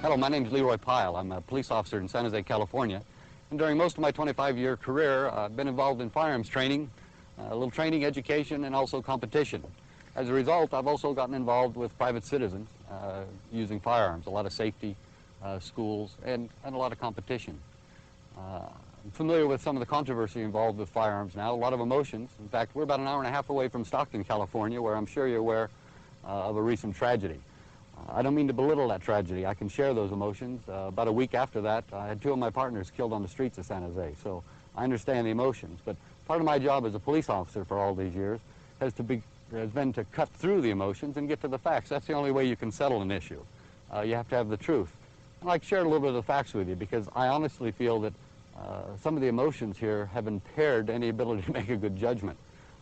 Hello, my name is Leroy Pyle. I'm a police officer in San Jose, California. And during most of my 25-year career, I've been involved in firearms training, a little training, education, and also competition. As a result, I've also gotten involved with private citizens using firearms, a lot of safety, schools, and a lot of competition. I'm familiar with some of the controversy involved with firearms now, a lot of emotions. In fact, we're about an hour and a half away from Stockton, California, where I'm sure you're aware of a recent tragedy. I don't mean to belittle that tragedy. I can share those emotions. About a week after that, I had two of my partners killed on the streets of San Jose, so I understand the emotions. But part of my job as a police officer for all these years has been to cut through the emotions and get to the facts. That's the only way you can settle an issue. You have to have the truth. I'd like to share a little bit of the facts with you because I honestly feel that some of the emotions here have impaired any ability to make a good judgment.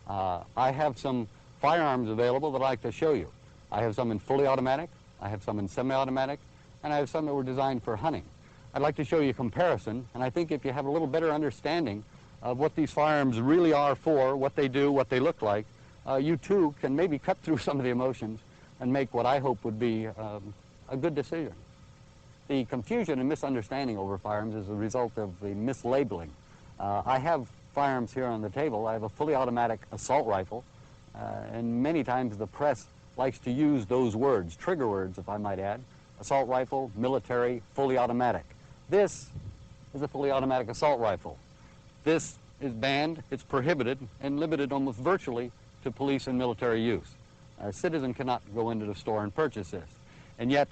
I have some firearms available that I'd like to show you. I have some in fully automatic, I have some in semi-automatic, and I have some that were designed for hunting. I'd like to show you a comparison, and I think if you have a little better understanding of what these firearms really are for, what they do, what they look like, you too can maybe cut through some of the emotions and make what I hope would be a good decision. The confusion and misunderstanding over firearms is a result of the mislabeling. I have firearms here on the table. I have a fully automatic assault rifle, and many times the press likes to use those words, trigger words if I might add, assault rifle, military, fully automatic. This is a fully automatic assault rifle. This is banned, it's prohibited, and limited almost virtually to police and military use. A citizen cannot go into the store and purchase this. And yet,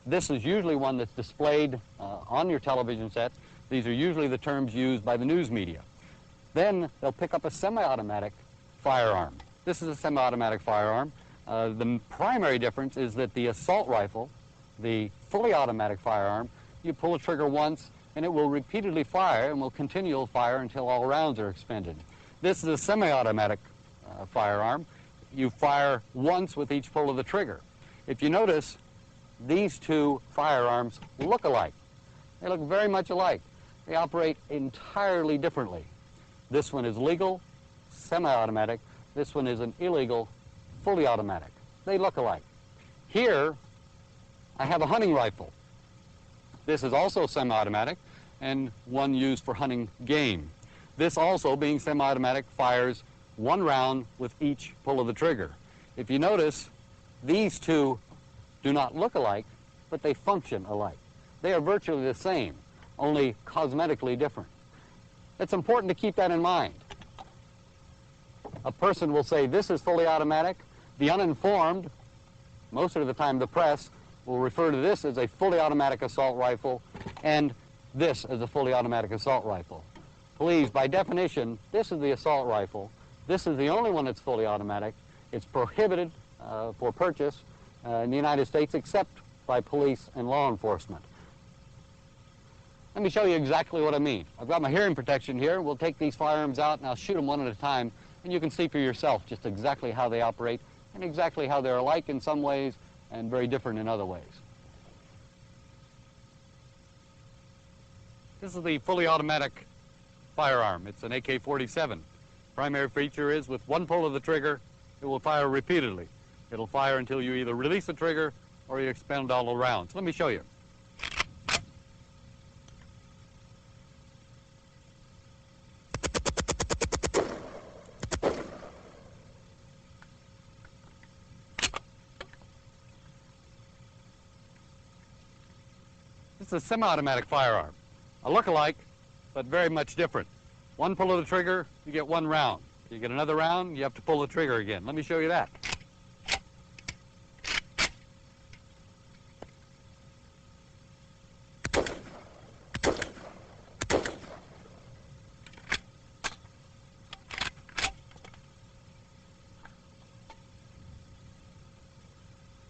this is usually one that's displayed on your television set. These are usually the terms used by the news media. Then they'll pick up a semi-automatic firearm. This is a semi-automatic firearm. The primary difference is that the assault rifle, the fully automatic firearm, you pull the trigger once and it will repeatedly fire and will continue to fire until all rounds are expended. This is a semi-automatic firearm. You fire once with each pull of the trigger. If you notice, these two firearms look alike. They look very much alike. They operate entirely differently. This one is legal, semi-automatic. This one is an illegal, fully automatic. They look alike. Here, I have a hunting rifle. This is also semi-automatic and one used for hunting game. This also, being semi-automatic, fires one round with each pull of the trigger. If you notice, these two do not look alike, but they function alike. They are virtually the same, only cosmetically different. It's important to keep that in mind. A person will say this is fully automatic. The uninformed, most of the time the press, will refer to this as a fully automatic assault rifle and this as a fully automatic assault rifle. Please, by definition, this is the assault rifle. This is the only one that's fully automatic. It's prohibited for purchase in the United States except by police and law enforcement. Let me show you exactly what I mean. I've got my hearing protection here. We'll take these firearms out and I'll shoot them one at a time, and you can see for yourself just exactly how they operate and exactly how they're alike in some ways and very different in other ways. This is the fully automatic firearm. It's an AK-47. Primary feature is with one pull of the trigger, it will fire repeatedly. It'll fire until you either release the trigger or you expend all the rounds. Let me show you. This is a semi-automatic firearm. A look-alike, but very much different. One pull of the trigger, you get one round. You get another round, you have to pull the trigger again. Let me show you that.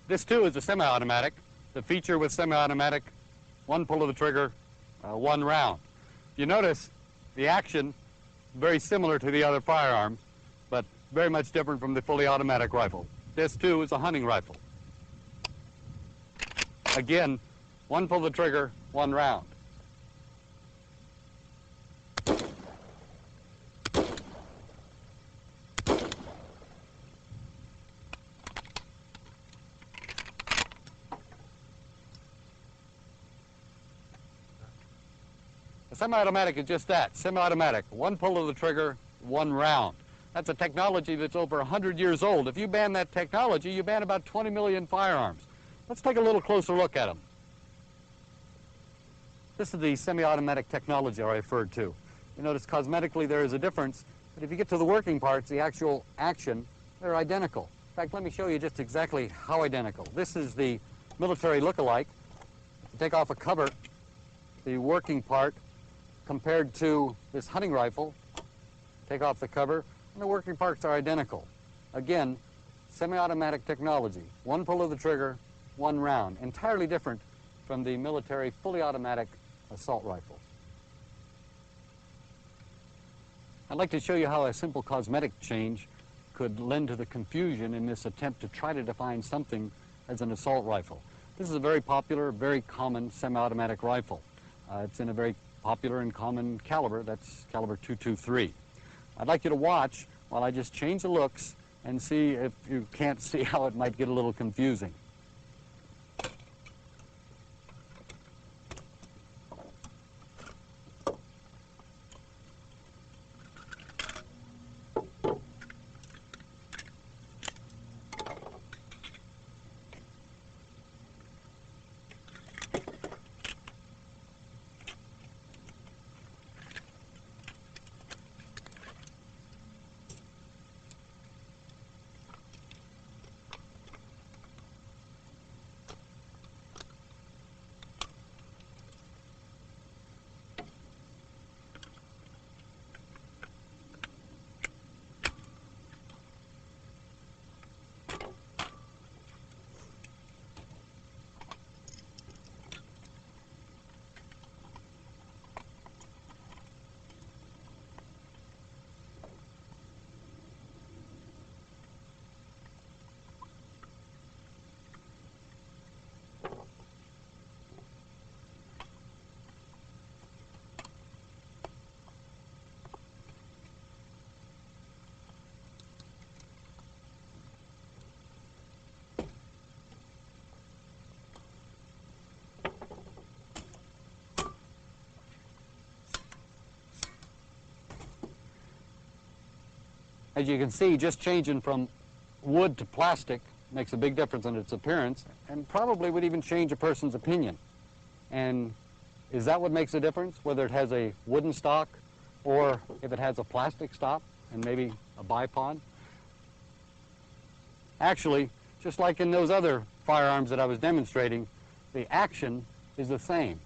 This too is a semi-automatic. The feature with semi-automatic, one pull of the trigger, one round. You notice the action very similar to the other firearms, but very much different from the fully automatic rifle. This too is a hunting rifle. Again, one pull of the trigger, one round. Semi-automatic is just that, semi-automatic. One pull of the trigger, one round. That's a technology that's over 100 years old. If you ban that technology, you ban about 20 million firearms. Let's take a little closer look at them. This is the semi-automatic technology I referred to. You notice cosmetically there is a difference, but if you get to the working parts, the actual action, they're identical. In fact, let me show you just exactly how identical. This is the military look-alike. Take off a cover, the working part compared to this hunting rifle. Take off the cover, and the working parts are identical. Again, semi-automatic technology. One pull of the trigger, one round. Entirely different from the military fully automatic assault rifle. I'd like to show you how a simple cosmetic change could lend to the confusion in this attempt to try to define something as an assault rifle. This is a very popular, very common semi-automatic rifle. It's in a very popular and common caliber, that's caliber .223. I'd like you to watch while I just change the looks and see if you can't see how it might get a little confusing. As you can see, just changing from wood to plastic makes a big difference in its appearance and probably would even change a person's opinion. And is that what makes a difference, whether it has a wooden stock or if it has a plastic stock and maybe a bipod? Actually, just like in those other firearms that I was demonstrating, the action is the same.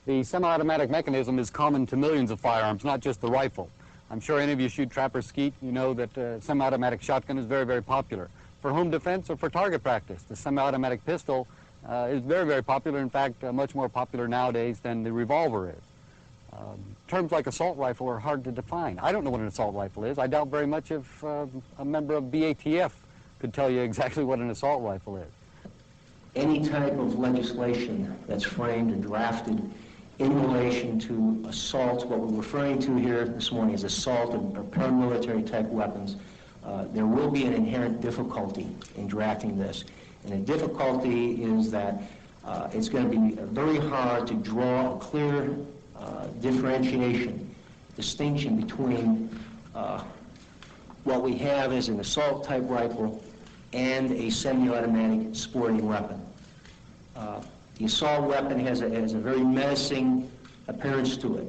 The semi-automatic mechanism is common to millions of firearms, not just the rifle. I'm sure any of you shoot trapper skeet, you know that semi-automatic shotgun is very, very popular. For home defense or for target practice, the semi-automatic pistol is very, very popular. In fact, much more popular nowadays than the revolver is. Terms like assault rifle are hard to define. I don't know what an assault rifle is. I doubt very much if a member of BATF could tell you exactly what an assault rifle is. Any type of legislation that's framed and drafted in relation to assault, what we're referring to here this morning is assault or paramilitary type weapons, there will be an inherent difficulty in drafting this. And the difficulty is that it's going to be very hard to draw a clear distinction between what we have as an assault type rifle and a semi-automatic sporting weapon. The assault weapon has a very menacing appearance to it.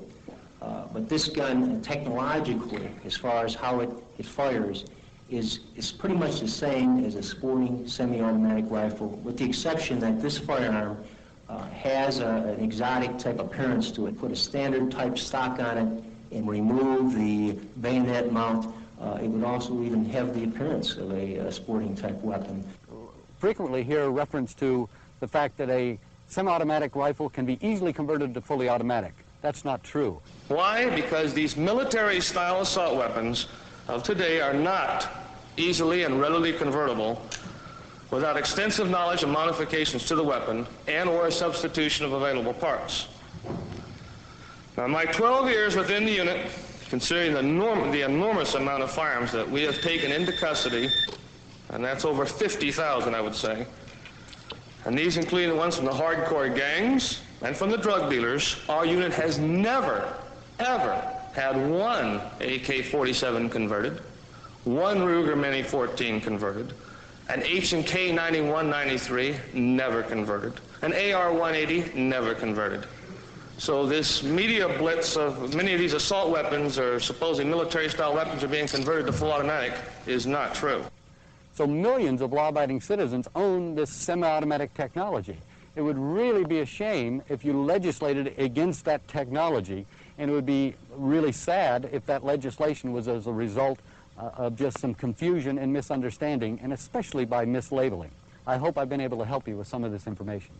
But this gun, technologically, as far as how it fires, is pretty much the same as a sporting semi-automatic rifle, with the exception that this firearm has an exotic type appearance to it. Put a standard type stock on it and remove the bayonet mount. It would also even have the appearance of a sporting type weapon. Frequently hear a reference to the fact that a semi-automatic rifle can be easily converted to fully automatic. That's not true. Why? Because these military-style assault weapons of today are not easily and readily convertible without extensive knowledge and modifications to the weapon and or a substitution of available parts. Now, in my 12 years within the unit, considering the enormous amount of firearms that we have taken into custody, and that's over 50,000, I would say, and these include the ones from the hardcore gangs, and from the drug dealers, our unit has never, ever had one AK-47 converted, one Ruger Mini 14 converted, an H&K 9193 never converted, an AR-180 never converted. So this media blitz of many of these assault weapons or supposedly military-style weapons are being converted to full automatic is not true. So millions of law-abiding citizens own this semi-automatic technology. It would really be a shame if you legislated against that technology, and it would be really sad if that legislation was as a result of just some confusion and misunderstanding, and especially by mislabeling. I hope I've been able to help you with some of this information.